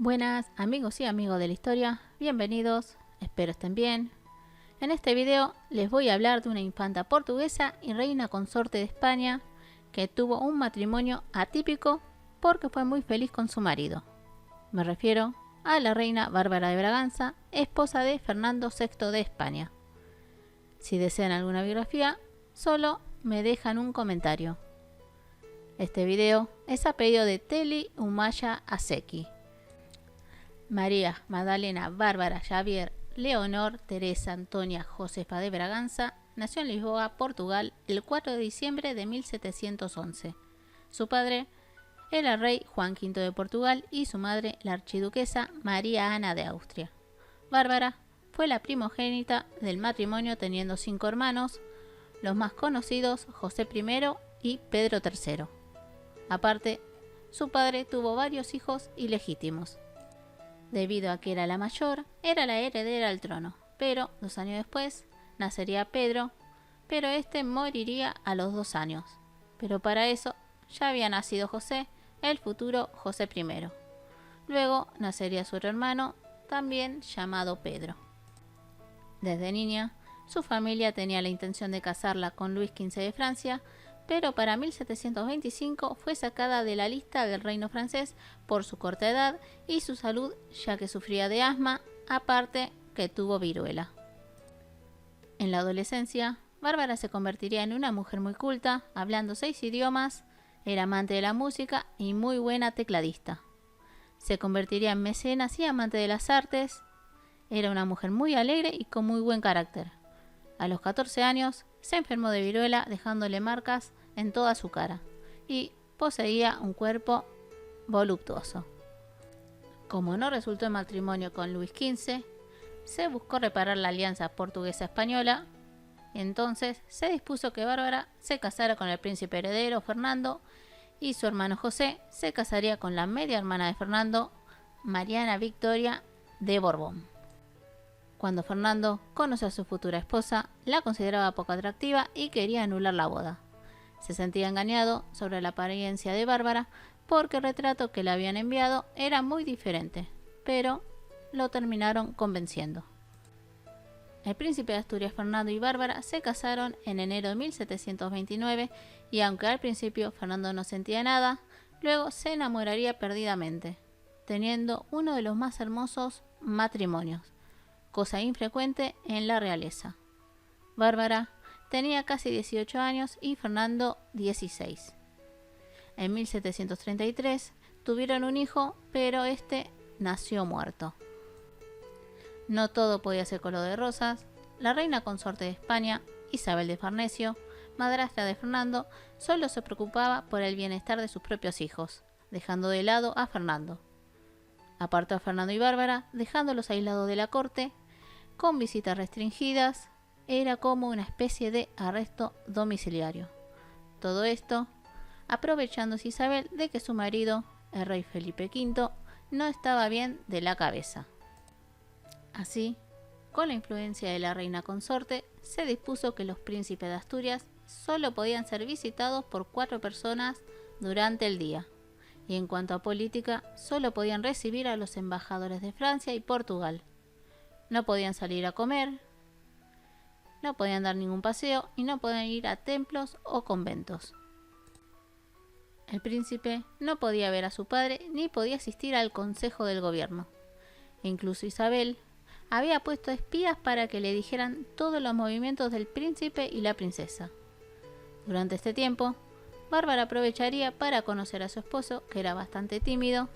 Buenas amigos y amigos de la historia, bienvenidos, espero estén bien. En este video les voy a hablar de una infanta portuguesa y reina consorte de España que tuvo un matrimonio atípico porque fue muy feliz con su marido. Me refiero a la reina Bárbara de Braganza, esposa de Fernando VI de España. Si desean alguna biografía, solo me dejan un comentario. Este video es a pedido de Teli Umaya Aseki. María Magdalena Bárbara Xavier Leonor Teresa Antonia Josefa de Braganza nació en Lisboa, Portugal, el 4 de diciembre de 1711. Su padre era el rey Juan V de Portugal y su madre la archiduquesa María Ana de Austria. Bárbara fue la primogénita del matrimonio, teniendo 5 hermanos, los más conocidos José I y Pedro III. Aparte, su padre tuvo varios hijos ilegítimos. Debido a que era la mayor, era la heredera al trono, pero 2 años después nacería Pedro, pero este moriría a los 2 años. Pero para eso ya había nacido José, el futuro José I. Luego nacería su hermano, también llamado Pedro. Desde niña, su familia tenía la intención de casarla con Luis XV de Francia, pero para 1725 fue sacada de la lista del reino francés por su corta edad y su salud, ya que sufría de asma, aparte que tuvo viruela. En la adolescencia, Bárbara se convertiría en una mujer muy culta, hablando 6 idiomas, era amante de la música y muy buena tecladista. Se convertiría en mecenas y amante de las artes, era una mujer muy alegre y con muy buen carácter. A los 14 años se enfermó de viruela, dejándole marcas en toda su cara, y poseía un cuerpo voluptuoso. Como no resultó en matrimonio con Luis XV, se buscó reparar la alianza portuguesa-española, entonces se dispuso que Bárbara se casara con el príncipe heredero Fernando y su hermano José se casaría con la media hermana de Fernando, Mariana Victoria de Borbón. Cuando Fernando conoció a su futura esposa, la consideraba poco atractiva y quería anular la boda. Se sentía engañado sobre la apariencia de Bárbara porque el retrato que le habían enviado era muy diferente, pero lo terminaron convenciendo. El príncipe de Asturias Fernando y Bárbara se casaron en enero de 1729 y aunque al principio Fernando no sentía nada, luego se enamoraría perdidamente, teniendo uno de los más hermosos matrimonios, cosa infrecuente en la realeza. Bárbara tenía casi 18 años y Fernando 16. En 1733 tuvieron un hijo, pero este nació muerto. No todo podía ser color de rosas. La reina consorte de España, Isabel de Farnesio, madrastra de Fernando, solo se preocupaba por el bienestar de sus propios hijos, dejando de lado a Fernando. Apartó a Fernando y Bárbara, dejándolos aislados de la corte, con visitas restringidas. Era como una especie de arresto domiciliario. Todo esto aprovechándose Isabel de que su marido, el rey Felipe V, no estaba bien de la cabeza. Así, con la influencia de la reina consorte, se dispuso que los príncipes de Asturias solo podían ser visitados por 4 personas durante el día, y en cuanto a política, solo podían recibir a los embajadores de Francia y Portugal. No podían salir a comer, no podían dar ningún paseo y no podían ir a templos o conventos. El príncipe no podía ver a su padre ni podía asistir al consejo del gobierno. Incluso Isabel había puesto espías para que le dijeran todos los movimientos del príncipe y la princesa. Durante este tiempo, Bárbara aprovecharía para conocer a su esposo, que era bastante tímido,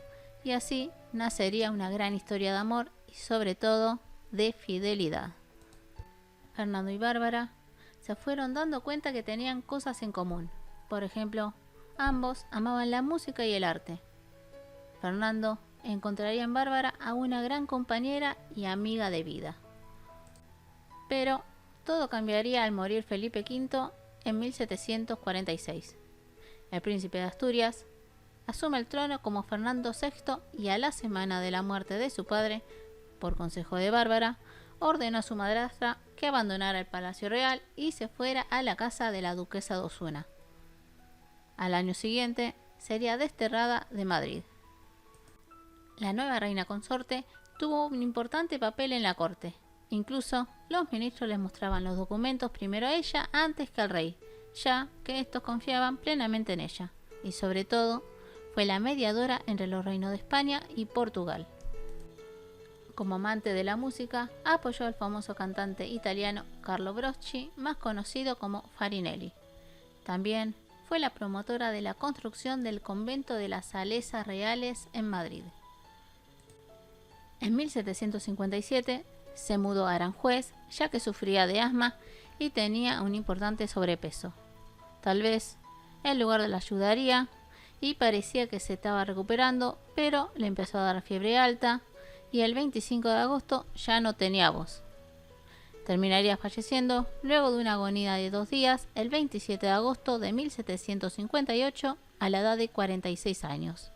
y así nacería una gran historia de amor y sobre todo de fidelidad. Fernando y Bárbara se fueron dando cuenta que tenían cosas en común. Por ejemplo, ambos amaban la música y el arte. Fernando encontraría en Bárbara a una gran compañera y amiga de vida. Pero todo cambiaría al morir Felipe V en 1746. El príncipe de Asturias asume el trono como Fernando VI y a la semana de la muerte de su padre, por consejo de Bárbara, ordenó a su madrastra que abandonara el palacio real y se fuera a la casa de la duquesa de Osuna. Al año siguiente sería desterrada de Madrid. La nueva reina consorte tuvo un importante papel en la corte. Incluso los ministros les mostraban los documentos primero a ella antes que al rey, ya que estos confiaban plenamente en ella, y sobre todo fue la mediadora entre los reinos de España y Portugal. Como amante de la música, apoyó al famoso cantante italiano Carlo Brocchi, más conocido como Farinelli. También fue la promotora de la construcción del convento de las Salesas Reales en Madrid. En 1757 se mudó a Aranjuez, ya que sufría de asma y tenía un importante sobrepeso. Tal vez el lugar la ayudaría y parecía que se estaba recuperando, pero le empezó a dar fiebre alta y el 25 de agosto ya no tenía voz. Terminaría falleciendo luego de una agonía de 2 días el 27 de agosto de 1758 a la edad de 46 años.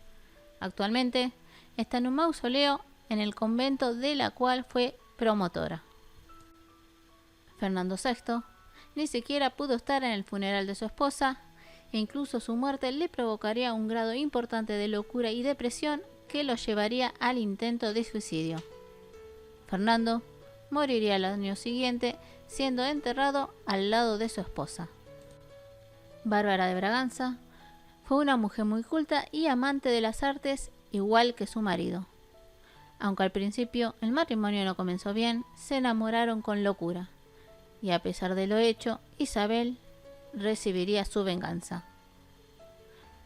Actualmente está en un mausoleo en el convento de la cual fue promotora. Fernando VI ni siquiera pudo estar en el funeral de su esposa e incluso su muerte le provocaría un grado importante de locura y depresión que lo llevaría al intento de suicidio. Fernando moriría el año siguiente siendo enterrado al lado de su esposa. Bárbara de Braganza fue una mujer muy culta y amante de las artes igual que su marido. Aunque al principio el matrimonio no comenzó bien, se enamoraron con locura, y a pesar de lo hecho, Isabel recibiría su venganza.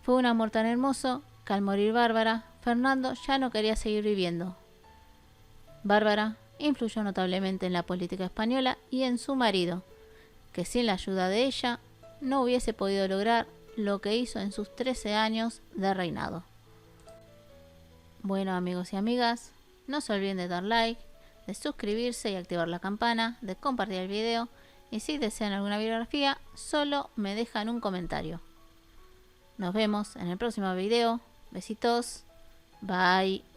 Fue un amor tan hermoso que al morir Bárbara, Fernando ya no quería seguir viviendo. Bárbara influyó notablemente en la política española y en su marido, que sin la ayuda de ella no hubiese podido lograr lo que hizo en sus 13 años de reinado. Bueno, amigos y amigas, no se olviden de dar like, de suscribirse y activar la campana, de compartir el video, y si desean alguna bibliografía, solo me dejan un comentario. Nos vemos en el próximo video. Besitos. Bye.